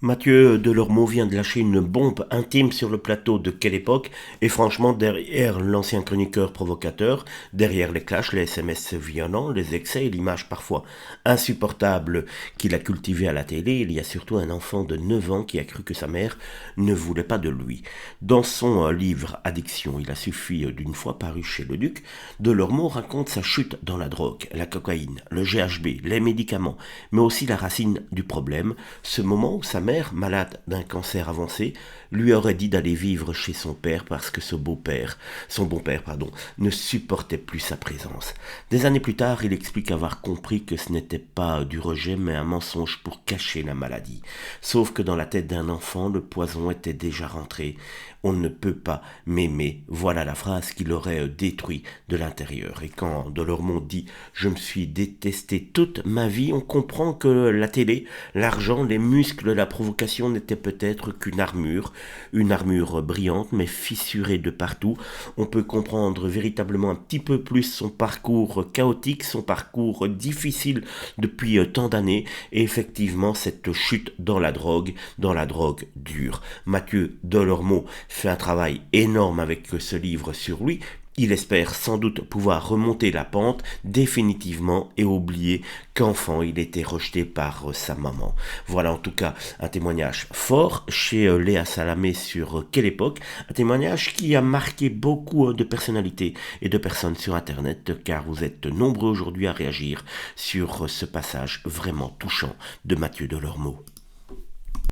Mathieu Delormeau vient de lâcher une bombe intime sur le plateau de Quelle époque et franchement derrière l'ancien chroniqueur provocateur, derrière les clashs, les SMS violents, les excès et l'image parfois insupportable qu'il a cultivée à la télé, il y a surtout un enfant de 9 ans qui a cru que sa mère ne voulait pas de lui. Dans son livre Addiction, il a suffi d'une fois paru chez le Duc, Delormeau raconte sa chute dans la drogue, la cocaïne, le GHB, les médicaments, mais aussi la racine du problème, ce moment où sa mère, malade d'un cancer avancé, lui aurait dit d'aller vivre chez son père parce que son bon-père, ne supportait plus sa présence. Des années plus tard, il explique avoir compris que ce n'était pas du rejet mais un mensonge pour cacher la maladie. Sauf que dans la tête d'un enfant, le poison était déjà rentré. On ne peut pas m'aimer, voilà la phrase qui l'aurait détruit de l'intérieur. Et quand Delormeau dit « Je me suis détesté toute ma vie », on comprend que la télé, l'argent, les muscles, la provocation n'étaient peut-être qu'une armure brillante mais fissurée de partout. On peut comprendre véritablement un petit peu plus son parcours chaotique, son parcours difficile depuis tant d'années, et effectivement cette chute dans la drogue dure. Mathieu Delormeau fait un travail énorme avec ce livre sur lui. Il espère sans doute pouvoir remonter la pente définitivement et oublier qu'enfant il était rejeté par sa maman. Voilà en tout cas un témoignage fort chez Léa Salamé sur Quelle époque, un témoignage qui a marqué beaucoup de personnalités et de personnes sur internet car vous êtes nombreux aujourd'hui à réagir sur ce passage vraiment touchant de Mathieu Delormeau.